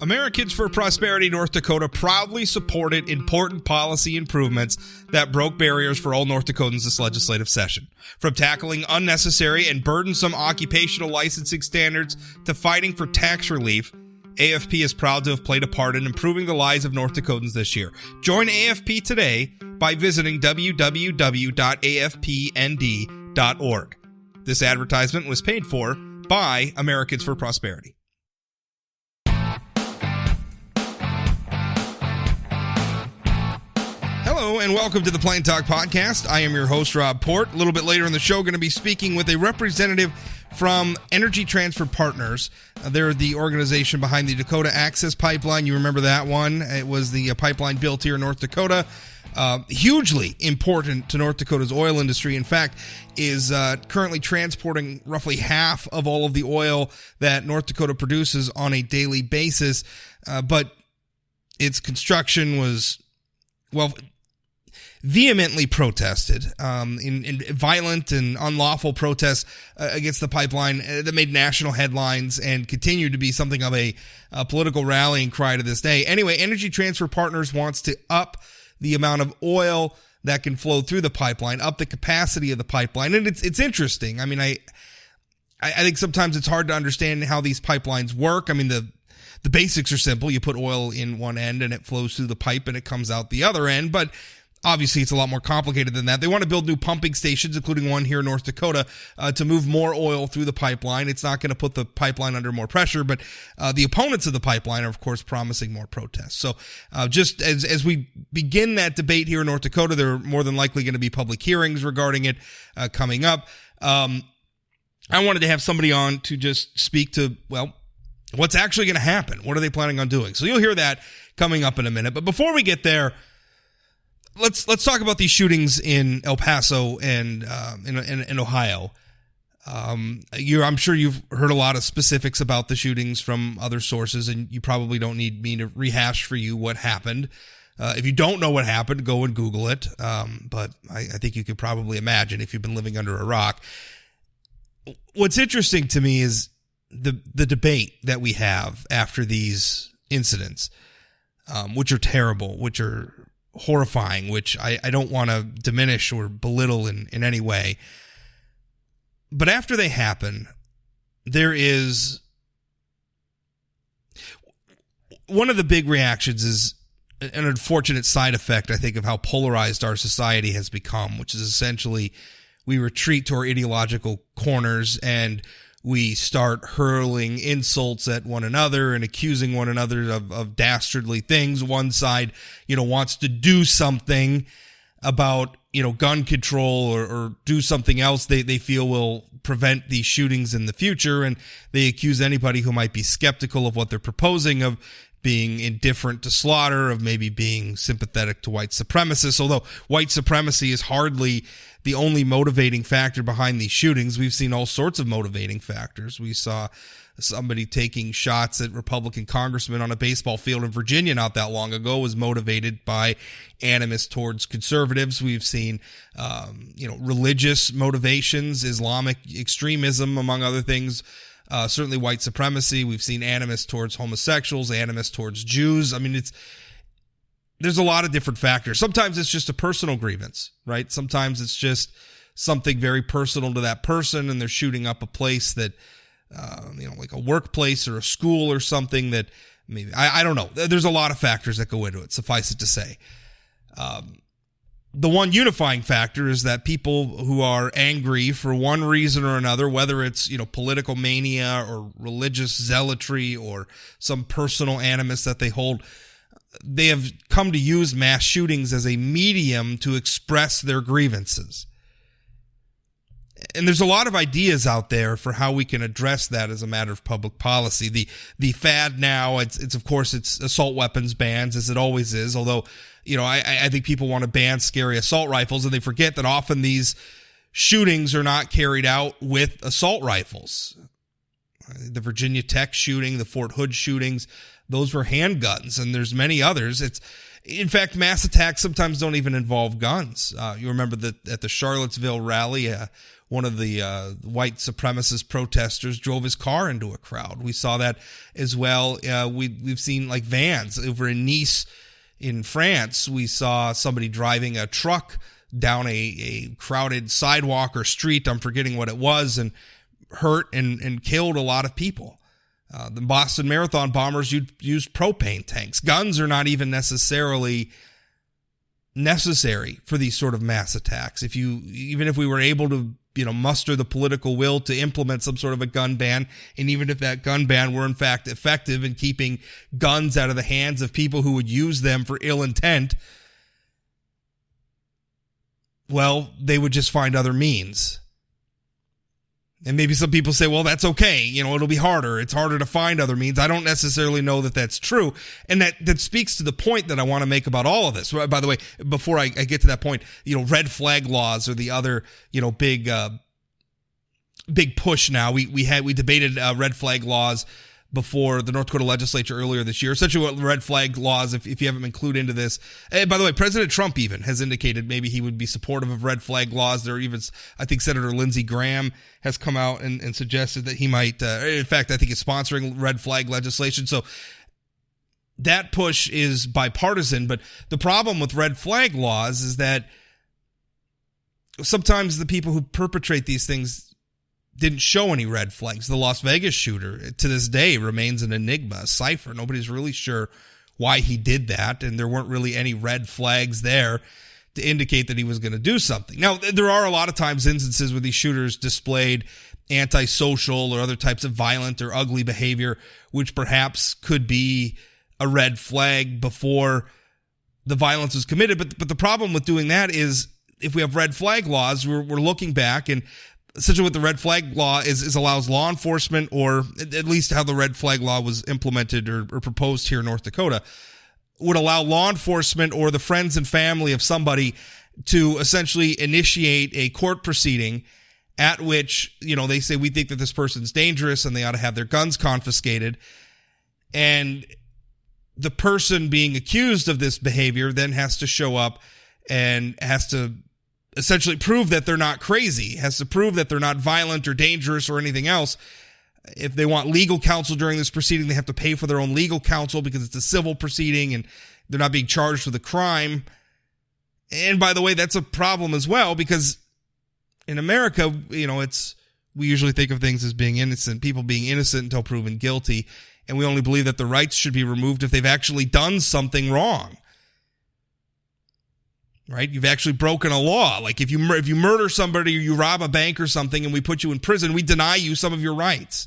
Americans for Prosperity North Dakota proudly supported important policy improvements that broke barriers for all North Dakotans this legislative session. From tackling unnecessary and burdensome occupational licensing standards to fighting for tax relief, AFP is proud to have played a part in improving the lives of North Dakotans this year. Join AFP today by visiting www.afpnd.org. This advertisement was paid for by Americans for Prosperity. Hello and welcome to the Plain Talk Podcast. I am your host, Rob Port. A little bit later in the show, going to be speaking with a representative from Energy Transfer Partners. They're the organization behind the Dakota Access Pipeline. You remember that one? It was the pipeline built here in North Dakota. Hugely important to North Dakota's oil industry. In fact, is currently transporting roughly half of all of the oil that North Dakota produces on a daily basis. But its construction was, vehemently protested in violent and unlawful protests against the pipeline that made national headlines and continue to be something of a political rallying cry to this day. Anyway, Energy Transfer Partners wants to up the amount of oil that can flow through the pipeline, up the capacity of the pipeline. And it's interesting. I mean, I think sometimes it's hard to understand how these pipelines work. I mean, the basics are simple. You put oil in one end and it flows through the pipe and it comes out the other end. But obviously, it's a lot more complicated than that. They want to build new pumping stations, including one here in North Dakota, to move more oil through the pipeline. It's not going to put the pipeline under more pressure, but the opponents of the pipeline are, of course, promising more protests. So just as we begin that debate here in North Dakota, there are more than likely going to be public hearings regarding it coming up. I wanted to have somebody on to just speak to, what's actually going to happen? What are they planning on doing? So you'll hear that coming up in a minute. But before we get there, Let's talk about these shootings in El Paso and in Ohio. I'm sure you've heard a lot of specifics about the shootings from other sources, and you probably don't need me to rehash for you what happened. If you don't know what happened, go and Google it. But I think you could probably imagine if you've been living under a rock. What's interesting to me is the debate that we have after these incidents, which are terrible, which are horrifying, which I don't want to diminish or belittle in any way. But after they happen, there is one of the big reactions is an unfortunate side effect, I think, of how polarized our society has become, which is essentially we retreat to our ideological corners and we start hurling insults at one another and accusing one another of dastardly things. One side, wants to do something about, gun control or do something else they feel will prevent these shootings in the future. And they accuse anybody who might be skeptical of what they're proposing of being indifferent to slaughter, of maybe being sympathetic to white supremacists, although white supremacy is hardly the only motivating factor behind these shootings. We've seen all sorts of motivating factors. We saw somebody taking shots at Republican congressmen on a baseball field in Virginia not that long ago was motivated by animus towards conservatives. We've seen, religious motivations, Islamic extremism, among other things. Certainly white supremacy. We've seen animus towards homosexuals, animus towards Jews. I mean, there's a lot of different factors. Sometimes it's just a personal grievance, right? Sometimes it's just something very personal to that person, and they're shooting up a place that, like a workplace or a school or something that maybe, I don't know. There's a lot of factors that go into it, suffice it to say. The one unifying factor is that people who are angry for one reason or another, whether it's, political mania or religious zealotry or some personal animus that they hold, they have come to use mass shootings as a medium to express their grievances. And there's a lot of ideas out there for how we can address that as a matter of public policy. The fad now, it's of course, it's assault weapons bans, as it always is. Although, I think people want to ban scary assault rifles, and they forget that often these shootings are not carried out with assault rifles. The Virginia Tech shooting, the Fort Hood shootings, those were handguns, and there's many others. In fact, mass attacks sometimes don't even involve guns. You remember that at the Charlottesville rally, one of the white supremacist protesters drove his car into a crowd. We saw that as well. We've seen like vans over in Nice in France. We saw somebody driving a truck down a crowded sidewalk or street, I'm forgetting what it was, and hurt and killed a lot of people. The Boston Marathon bombers used propane tanks. Guns are not even necessarily necessary for these sort of mass attacks. Even if we were able to, muster the political will to implement some sort of a gun ban, and even if that gun ban were in fact effective in keeping guns out of the hands of people who would use them for ill intent, well, they would just find other means. And maybe some people say, well, that's okay. It'll be harder. It's harder to find other means. I don't necessarily know that that's true. And that speaks to the point that I want to make about all of this. By the way, before I get to that point, red flag laws are the other, big push now. We debated red flag laws before the North Dakota legislature earlier this year. Essentially what red flag laws, if you haven't been clued into this. And by the way, President Trump even has indicated maybe he would be supportive of red flag laws. There are even, I think Senator Lindsey Graham has come out and suggested that he might, in fact, I think is sponsoring red flag legislation. So that push is bipartisan. But the problem with red flag laws is that sometimes the people who perpetrate these things didn't show any red flags. The Las Vegas shooter, to this day, remains an enigma, a cipher. Nobody's really sure why he did that, and there weren't really any red flags there to indicate that he was going to do something. Now, there are a lot of times instances where these shooters displayed antisocial or other types of violent or ugly behavior, which perhaps could be a red flag before the violence was committed. But the problem with doing that is if we have red flag laws, we're looking back, and essentially what the red flag law is allows law enforcement, or at least how the red flag law was implemented or proposed here in North Dakota, would allow law enforcement or the friends and family of somebody to essentially initiate a court proceeding at which, they say, we think that this person's dangerous and they ought to have their guns confiscated. And the person being accused of this behavior then has to show up and has to essentially prove that they're not crazy, has to prove that they're not violent or dangerous or anything else. If they want legal counsel during this proceeding, they have to pay for their own legal counsel because it's a civil proceeding and they're not being charged with a crime. And by the way, that's a problem as well, because in America, we usually think of things as being innocent, people being innocent until proven guilty, and we only believe that the rights should be removed if they've actually done something wrong. Right? You've actually broken a law. Like if you murder somebody or you rob a bank or something and we put you in prison, we deny you some of your rights.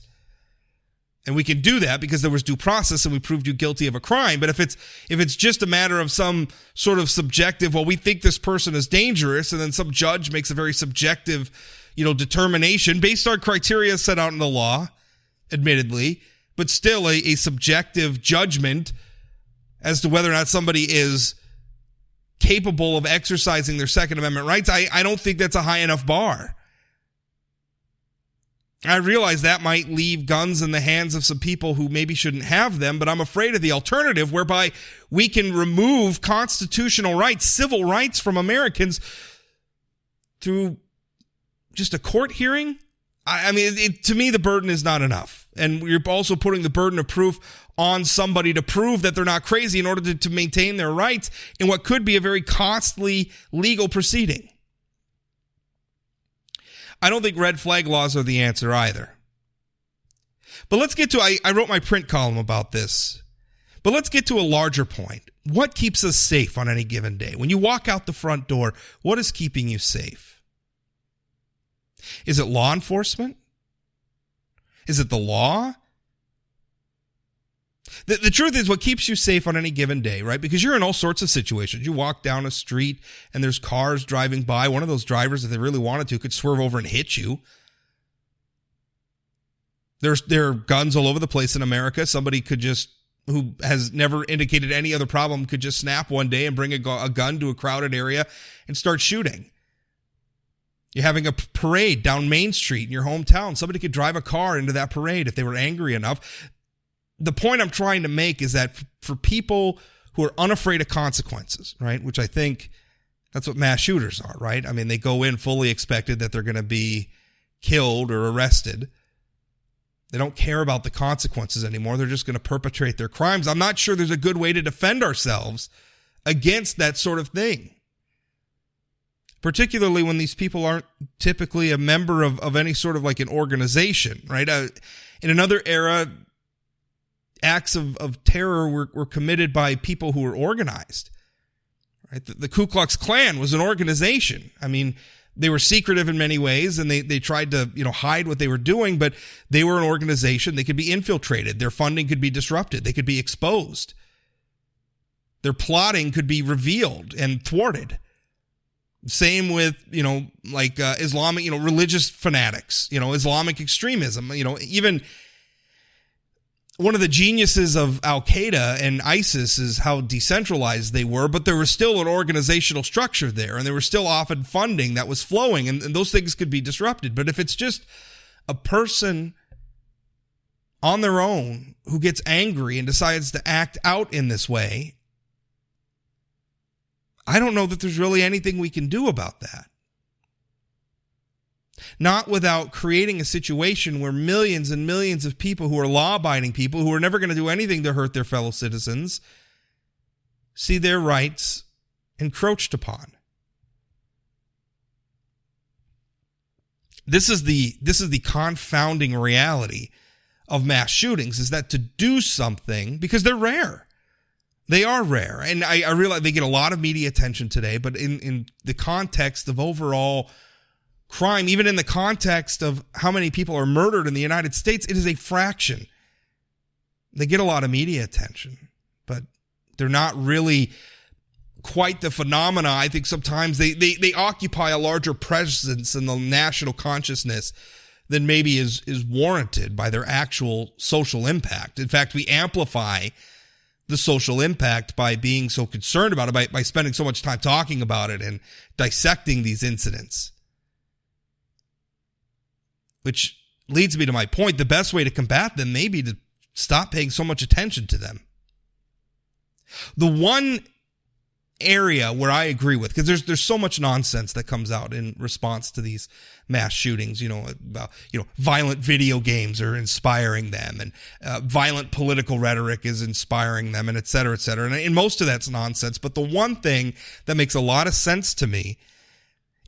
And we can do that because there was due process and we proved you guilty of a crime. But if it's just a matter of some sort of subjective, well, we think this person is dangerous, and then some judge makes a very subjective, determination based on criteria set out in the law, admittedly, but still a subjective judgment as to whether or not somebody is capable of exercising their Second Amendment rights, I don't think that's a high enough bar. I realize that might leave guns in the hands of some people who maybe shouldn't have them, but I'm afraid of the alternative whereby we can remove constitutional rights, civil rights from Americans through just a court hearing. To me, the burden is not enough. And you're also putting the burden of proof on somebody to prove that they're not crazy in order to maintain their rights in what could be a very costly legal proceeding. I don't think red flag laws are the answer either. But let's get to, I wrote my print column about this, but let's get to a larger point. What keeps us safe on any given day? When you walk out the front door, what is keeping you safe? Is it law enforcement? Is it the law? The truth is, what keeps you safe on any given day, right? Because you're in all sorts of situations. You walk down a street and there's cars driving by. One of those drivers, if they really wanted to, could swerve over and hit you. There are guns all over the place in America. Somebody could just, who has never indicated any other problem, could just snap one day and bring a gun to a crowded area and start shooting. You're having a parade down Main Street in your hometown. Somebody could drive a car into that parade if they were angry enough. the point I'm trying to make is that for people who are unafraid of consequences, right, which I think that's what mass shooters are, right? I mean, they go in fully expected that they're going to be killed or arrested. They don't care about the consequences anymore. They're just going to perpetrate their crimes. I'm not sure there's a good way to defend ourselves against that sort of thing, particularly when these people aren't typically a member of any sort of like an organization, right? In another era, acts of terror were committed by people who were organized, right? The Ku Klux Klan was an organization. I mean, they were secretive in many ways, and they tried to, hide what they were doing, but they were an organization. They could be infiltrated. Their funding could be disrupted. They could be exposed. Their plotting could be revealed and thwarted. Same with, Islamic, religious fanatics, Islamic extremism, even one of the geniuses of Al-Qaeda and ISIS is how decentralized they were, but there was still an organizational structure there, and there was still often funding that was flowing, and those things could be disrupted. But if it's just a person on their own who gets angry and decides to act out in this way, I don't know that there's really anything we can do about that. Not without creating a situation where millions and millions of people who are law-abiding people, who are never going to do anything to hurt their fellow citizens, see their rights encroached upon. This is the confounding reality of mass shootings, is that to do something, because they're rare. They are rare. And I realize they get a lot of media attention today, but in the context of overall crime, even in the context of how many people are murdered in the United States, it is a fraction. They get a lot of media attention, but they're not really quite the phenomena. I think sometimes they occupy a larger presence in the national consciousness than maybe is warranted by their actual social impact. In fact, we amplify the social impact by being so concerned about it, by spending so much time talking about it and dissecting these incidents. Which leads me to my point. The best way to combat them may be to stop paying so much attention to them. The one area where I agree with, because there's so much nonsense that comes out in response to these mass shootings, about violent video games are inspiring them, and violent political rhetoric is inspiring them, and et cetera, et cetera. And most of that's nonsense. But the one thing that makes a lot of sense to me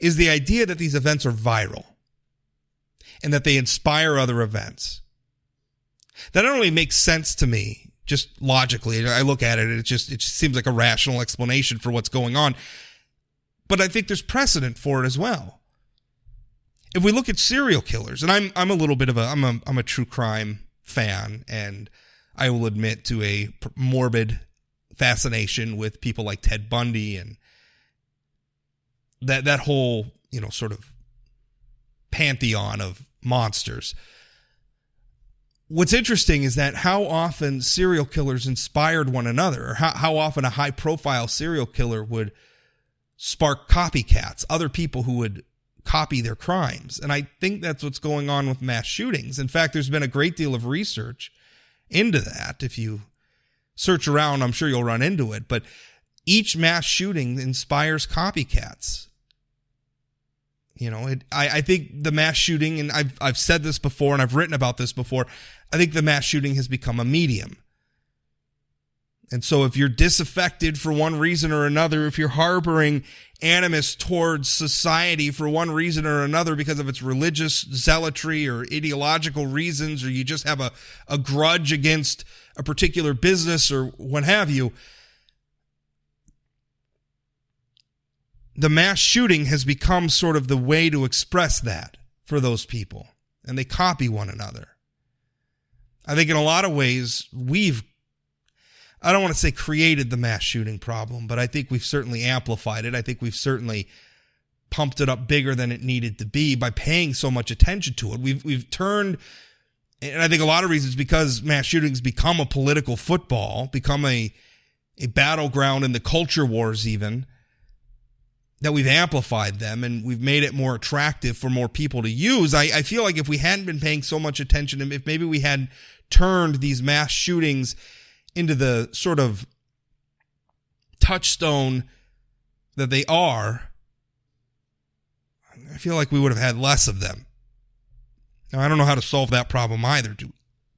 is the idea that these events are viral and that they inspire other events. That not only makes sense to me, just logically, I look at it, it just seems like a rational explanation for what's going on, but I think there's precedent for it as well. If we look at serial killers, and I'm a little bit of I'm a true crime fan, and I will admit to a morbid fascination with people like Ted Bundy and that whole, sort of pantheon of monsters. What's interesting is that how often serial killers inspired one another, or how often a high-profile serial killer would spark copycats, other people who would copy their crimes. And I think that's what's going on with mass shootings. In fact, there's been a great deal of research into that. If you search around, I'm sure you'll run into it. But each mass shooting inspires copycats. I think the mass shooting, and I've said this before and I've written about this before, I think the mass shooting has become a medium. And so if you're disaffected for one reason or another, if you're harboring animus towards society for one reason or another because of its religious zealotry or ideological reasons, or you just have a grudge against a particular business or what have you, the mass shooting has become sort of the way to express that for those people, and they copy one another. I think in a lot of ways I don't want to say created the mass shooting problem, but I think we've certainly amplified it. I think we've certainly pumped it up bigger than it needed to be by paying so much attention to it. We've turned, and I think a lot of reasons because mass shootings become a political football, become a battleground in the culture wars even. that we've amplified them and we've made it more attractive for more people to use. I feel like if we hadn't been paying so much attention, and if maybe we hadn't turned these mass shootings into the sort of touchstone that they are, I feel like we would have had less of them. Now, I don't know how to solve that problem either.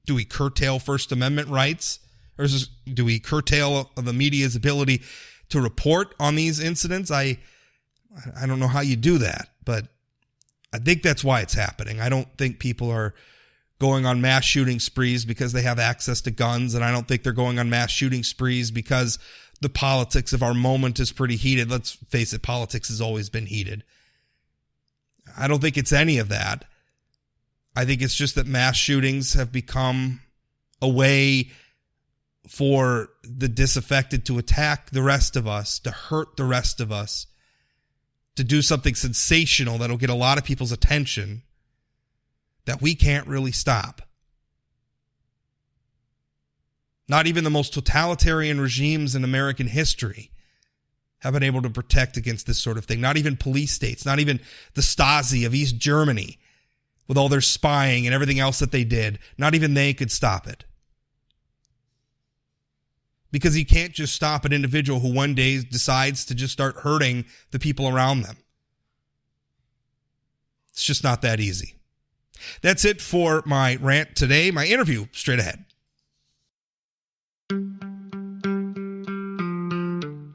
Do we curtail First Amendment rights? Or do we curtail the media's ability to report on these incidents? I don't know how you do that, but I think that's why it's happening. I don't think people are going on mass shooting sprees because they have access to guns, and I don't think they're going on mass shooting sprees because the politics of our moment is pretty heated. Let's face it, politics has always been heated. I don't think it's any of that. I think it's just that mass shootings have become a way for the disaffected to attack the rest of us, to hurt the rest of us, to do something sensational that'll get a lot of people's attention that we can't really stop. Not even the most totalitarian regimes in American history have been able to protect against this sort of thing. Not even police states, not even the Stasi of East Germany with all their spying and everything else that they did. Not even they could stop it. Because you can't just stop an individual who one day decides to just start hurting the people around them. It's just not that easy. That's it for my rant today. My interview straight ahead.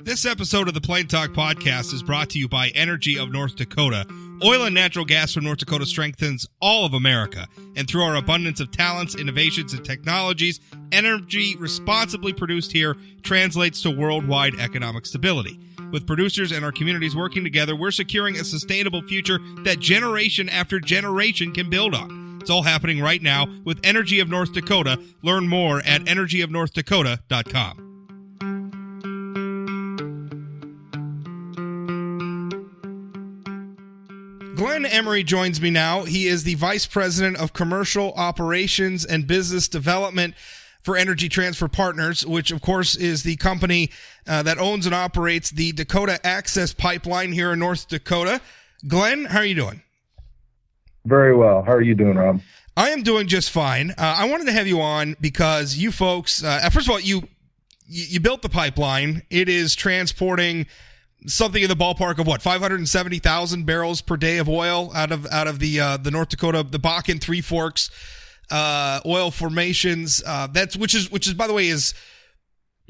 This episode of the Plain Talk Podcast is brought to you by Energy of North Dakota. Oil and natural gas from North Dakota strengthens all of America. And through our abundance of talents, innovations, and technologies, energy responsibly produced here translates to worldwide economic stability. With producers and our communities working together, we're securing a sustainable future that generation after generation can build on. It's all happening right now with Energy of North Dakota. Learn more at energyofnorthdakota.com. Glenn Emery joins me now. He is the Vice President of Commercial Operations and Business Development for Energy Transfer Partners, which, of course, is the company that owns and operates the Dakota Access Pipeline here in North Dakota. Glenn, how are you doing? Very well. How are you doing, Rob? I am doing just fine. I wanted to have you on because you folks, first of all, you built the pipeline. It is transporting something in the ballpark of what, 570,000 barrels per day of oil out of the North Dakota, the Bakken Three Forks oil formations. Which is by the way is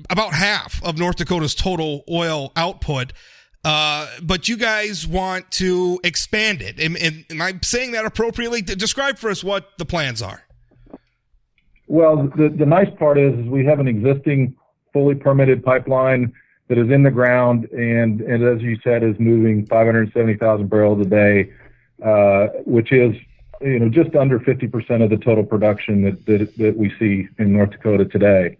about half of North Dakota's total oil output. But you guys want to expand it. Am I saying that appropriately? Describe for us what the plans are. Well, the nice part is we have an existing fully permitted pipeline that is in the ground and as you said, is moving 570,000 barrels a day, which is, just under 50% of the total production that we see in North Dakota today.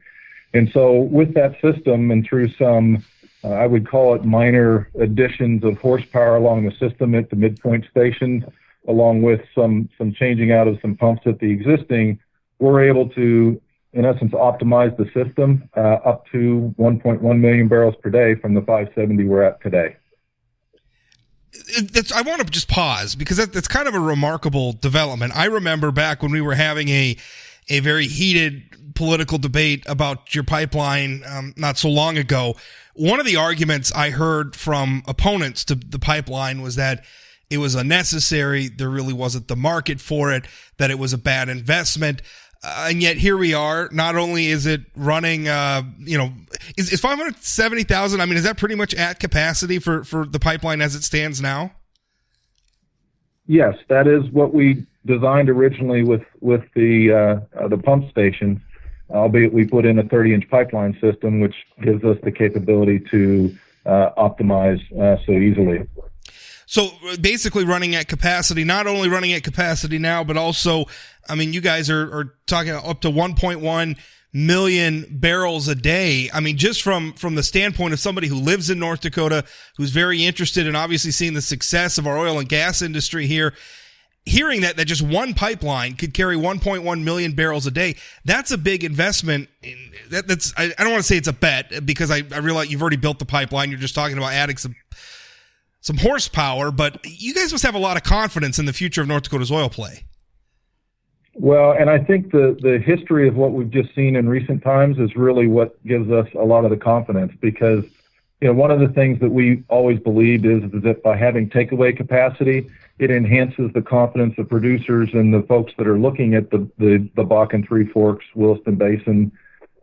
And so with that system and through some, I would call it minor additions of horsepower along the system at the midpoint stations, along with some changing out of some pumps at the existing, we're able to, in essence, optimize the system up to 1.1 million barrels per day from the 570 we're at today. I want to just pause because that's kind of a remarkable development. I remember back when we were having a very heated political debate about your pipeline not so long ago. One of the arguments I heard from opponents to the pipeline was that it was unnecessary, there really wasn't the market for it, that it was a bad investment. And yet here we are. Not only is it running, is 570,000, is that pretty much at capacity for the pipeline as it stands now? Yes, that is what we designed originally with the pump station, albeit we put in a 30-inch pipeline system, which gives us the capability to optimize so easily. So basically running at capacity, not only running at capacity now, but also, you guys are talking up to 1.1 million barrels a day. Just from the standpoint of somebody who lives in North Dakota, who's very interested in obviously seeing the success of our oil and gas industry here, hearing that just one pipeline could carry 1.1 million barrels a day, that's a big investment. I don't want to say it's a bet because I realize you've already built the pipeline. You're just talking about adding horsepower, but you guys must have a lot of confidence in the future of North Dakota's oil play. Well, and I think the history of what we've just seen in recent times is really what gives us a lot of the confidence, because one of the things that we always believed is that by having takeaway capacity, it enhances the confidence of producers and the folks that are looking at the Bakken Three Forks, Williston Basin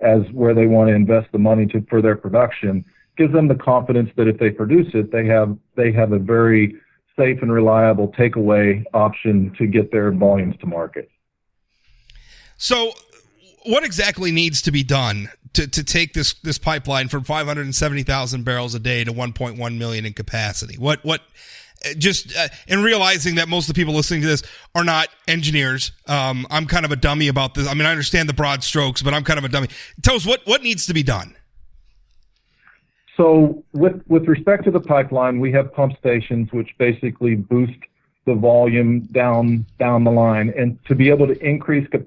as where they want to invest the money for their production. Gives them the confidence that if they produce it, they have a very safe and reliable takeaway option to get their volumes to market. So what exactly needs to be done to take this pipeline from 570,000 barrels a day to 1.1 million in capacity? What in realizing that most of the people listening to this are not engineers, I'm kind of a dummy about this. I mean, I understand the broad strokes, but I'm kind of a dummy. Tell us what needs to be done. So with respect to the pipeline, we have pump stations which basically boost the volume down the line, and to be able to increase the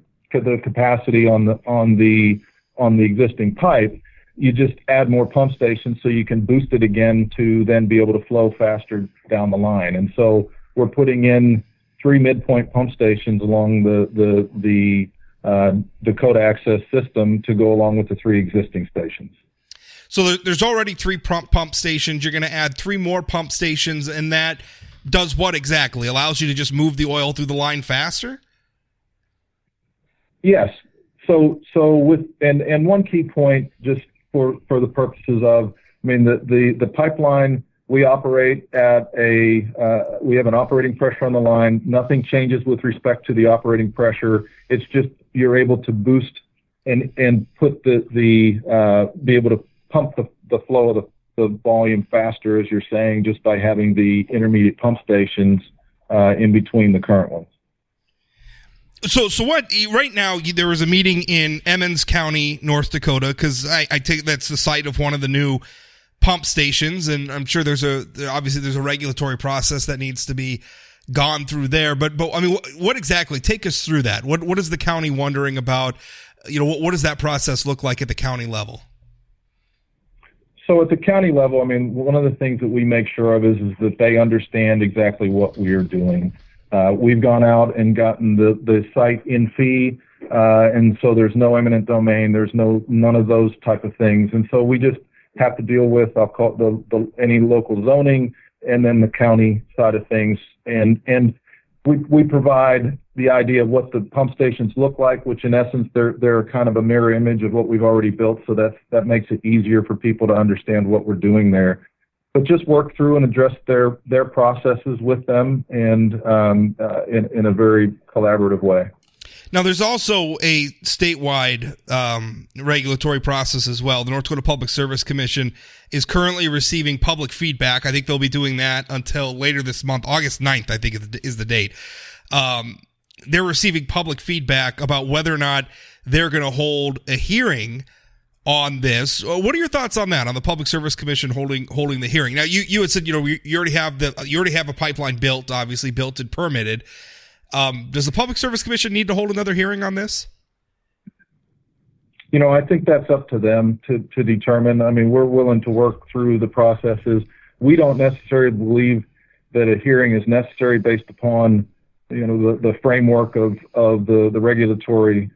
capacity on the existing pipe, you just add more pump stations so you can boost it again to then be able to flow faster down the line. And so we're putting in 3 midpoint pump stations along the Dakota Access system to go along with the 3 existing stations. So there's already 3 pump stations. You're going to add 3 more pump stations, and that does what exactly? Allows you to just move the oil through the line faster? Yes. So with and one key point, just for the purposes of, the pipeline, we operate at we have an operating pressure on the line. Nothing changes with respect to the operating pressure. It's just you're able to boost and put be able to pump the flow of the volume faster, as you're saying, just by having the intermediate pump stations in between the current ones. So what right now there was a meeting in Emmons County, North Dakota, because I take that's the site of one of the new pump stations, and I'm sure there's a regulatory process that needs to be gone through there. But I mean, what exactly? Take us through that. What is the county wondering about? What does that process look like at the county level? So at the county level, one of the things that we make sure of is that they understand exactly what we are doing. We've gone out and gotten the site in fee, and so there's no eminent domain. There's none of those type of things, and so we just have to deal with, I'll call it any local zoning, and then the county side of things, and we provide the idea of what the pump stations look like, which in essence they're kind of a mirror image of what we've already built, so that makes it easier for people to understand what we're doing there. But just work through and address their processes with them, and in a very collaborative way. Now, there's also a statewide regulatory process as well. The North Dakota Public Service Commission is currently receiving public feedback. I think they'll be doing that until later this month. August 9th, I think, is the date. They're receiving public feedback about whether or not they're going to hold a hearing on this. What are your thoughts on that? On the Public Service Commission holding the hearing? Now, you had said you already have a pipeline built, obviously built and permitted. Does the Public Service Commission need to hold another hearing on this? I think that's up to them to determine. We're willing to work through the processes. We don't necessarily believe that a hearing is necessary based upon the framework of the regulatory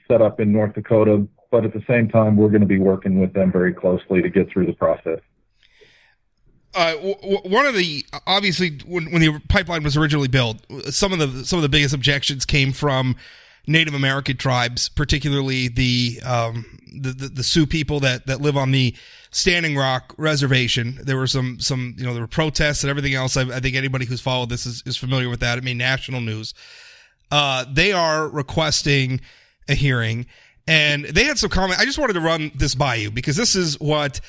setup in North Dakota. But at the same time, we're going to be working with them very closely to get through the process. One of the, obviously, when the pipeline was originally built, some of the biggest objections came from Native American tribes, particularly the Sioux people that live on the Standing Rock Reservation. There were some there were protests and everything else. I think anybody who's followed this is familiar with that. It made national news. They are requesting a hearing. And they had some comment. I just wanted to run this by you because this is what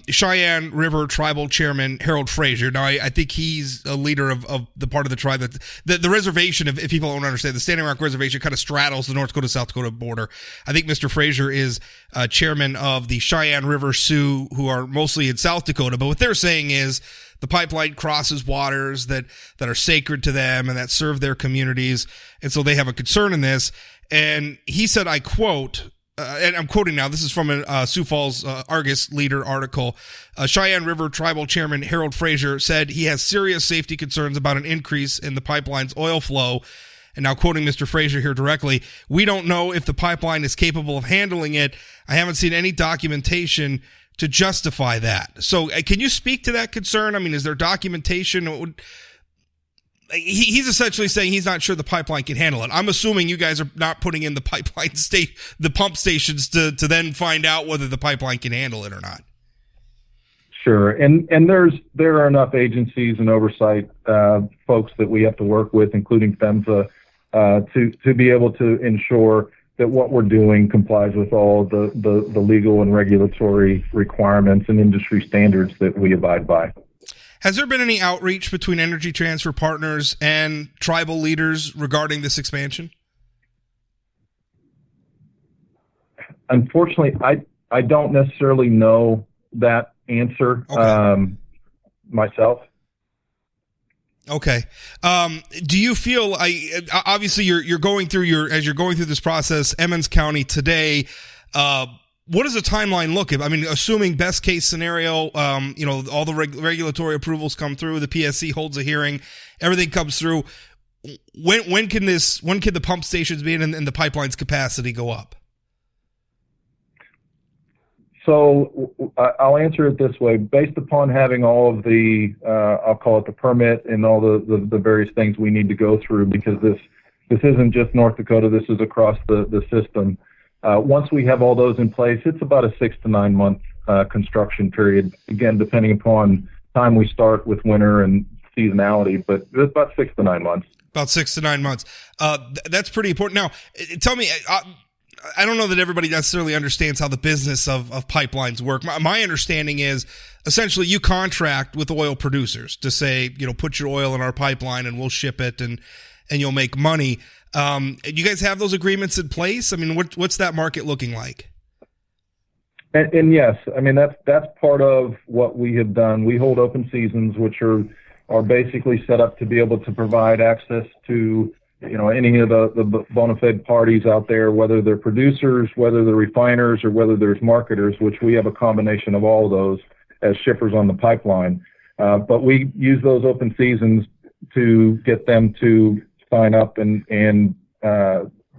Cheyenne River Tribal Chairman Harold Frazier. Now, I think he's a leader of the part of the tribe that the reservation, if people don't understand, the Standing Rock Reservation kind of straddles the North Dakota-South Dakota border. I think Mr. Frazier is chairman of the Cheyenne River Sioux, who are mostly in South Dakota. But what they're saying is the pipeline crosses waters that are sacred to them and that serve their communities. And so they have a concern in this. And he said, I quote, and I'm quoting now, this is from a Sioux Falls Argus Leader article. Cheyenne River Tribal Chairman Harold Frazier said he has serious safety concerns about an increase in the pipeline's oil flow. And now quoting Mr. Frazier here directly, "We don't know if the pipeline is capable of handling it. I haven't seen any documentation to justify that." So can you speak to that concern? I mean, is there documentation? He's essentially saying he's not sure the pipeline can handle it. I'm assuming you guys are not putting in the the pump stations to then find out whether the pipeline can handle it or not. Sure, and there are enough agencies and oversight folks that we have to work with, including PHMSA, to be able to ensure that what we're doing complies with all the legal and regulatory requirements and industry standards that we abide by. Has there been any outreach between Energy Transfer Partners and tribal leaders regarding this expansion? Unfortunately, I don't necessarily know that answer myself. Okay. Do you feel obviously you're going through as you're going through this process, Emmons County today, what does the timeline look like? I mean, assuming best case scenario, all the regulatory approvals come through, the PSC holds a hearing, everything comes through. When can the pump stations be in and the pipeline's capacity go up? So I'll answer it this way. Based upon having all of the, I'll call it the permit and all the various things we need to go through, because this isn't just North Dakota, this is across the system. Once we have all those in place, it's about a 6 to 9 month construction period. Again, depending upon time we start with winter and seasonality, but it's about 6 to 9 months. About 6 to 9 months. That's pretty important. Now, tell me, I don't know that everybody necessarily understands how the business of pipelines work. My understanding is essentially you contract with oil producers to say, put your oil in our pipeline and we'll ship it and you'll make money. You guys have those agreements in place? I mean, what's that market looking like? And yes, I mean, that's part of what we have done. We hold open seasons, which are basically set up to be able to provide access to any of the bona fide parties out there, whether they're producers, whether they're refiners, or whether there's marketers, which we have a combination of all of those as shippers on the pipeline. But we use those open seasons to get them to sign up and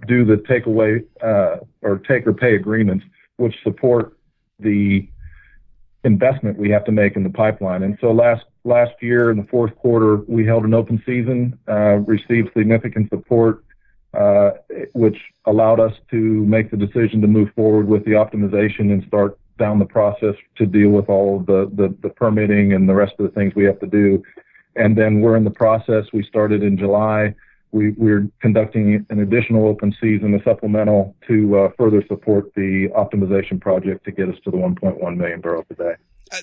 do the takeaway or take or pay agreements, which support the investment we have to make in the pipeline. And so last year in the fourth quarter, we held an open season, received significant support, which allowed us to make the decision to move forward with the optimization and start down the process to deal with all of the permitting and the rest of the things we have to do. And then we're in the process. We started in July. We're conducting an additional open season, a supplemental, to further support the optimization project to get us to the 1.1 million barrels a day.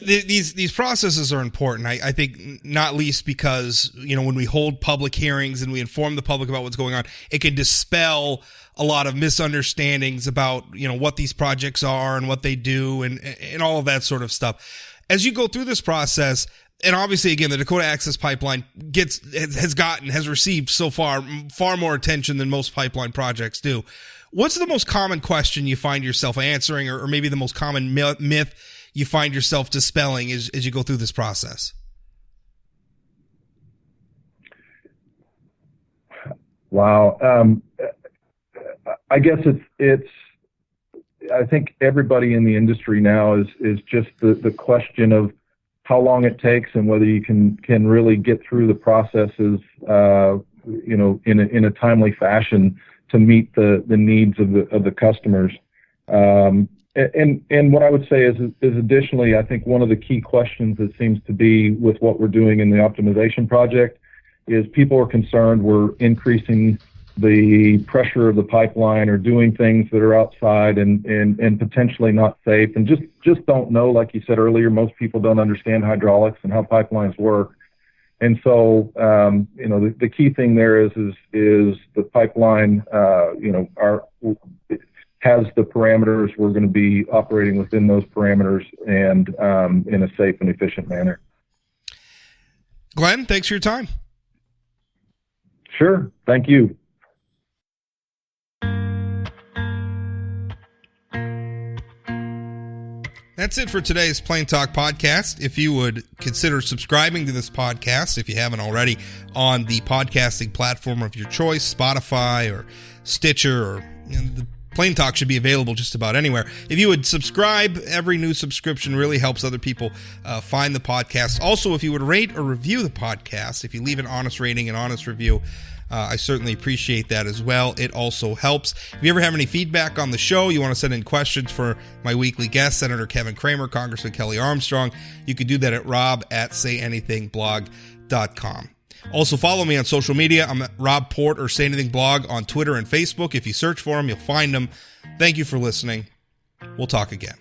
These processes are important. I think not least because, when we hold public hearings and we inform the public about what's going on, it can dispel a lot of misunderstandings about, what these projects are and what they do and all of that sort of stuff. As you go through this process, and obviously, again, the Dakota Access Pipeline has received so far more attention than most pipeline projects do. What's the most common question you find yourself answering, or maybe the most common myth you find yourself dispelling as you go through this process? Wow. I guess I think everybody in the industry now is just the question of how long it takes and whether you can really get through the processes, in a timely fashion to meet the needs of the customers. And what I would say is additionally, I think one of the key questions that seems to be with what we're doing in the optimization project is people are concerned we're increasing the pressure of the pipeline or doing things that are outside and potentially not safe, and just don't know. Like you said earlier, most people don't understand hydraulics and how pipelines work. And so, the key thing there is the pipeline, has the parameters. We're going to be operating within those parameters and in a safe and efficient manner. Glenn, thanks for your time. Sure. Thank you. That's it for today's Plain Talk podcast. If you would consider subscribing to this podcast, if you haven't already, on the podcasting platform of your choice, Spotify or Stitcher, or the Plain Talk should be available just about anywhere. If you would subscribe, every new subscription really helps other people find the podcast. Also, if you would rate or review the podcast, if you leave an honest rating and honest review, I certainly appreciate that as well. It also helps. If you ever have any feedback on the show, you want to send in questions for my weekly guest, Senator Kevin Cramer, Congressman Kelly Armstrong, you can do that at rob@sayanythingblog.com. Also, follow me on social media. I'm at Rob Port or Say Anything Blog on Twitter and Facebook. If you search for them, you'll find them. Thank you for listening. We'll talk again.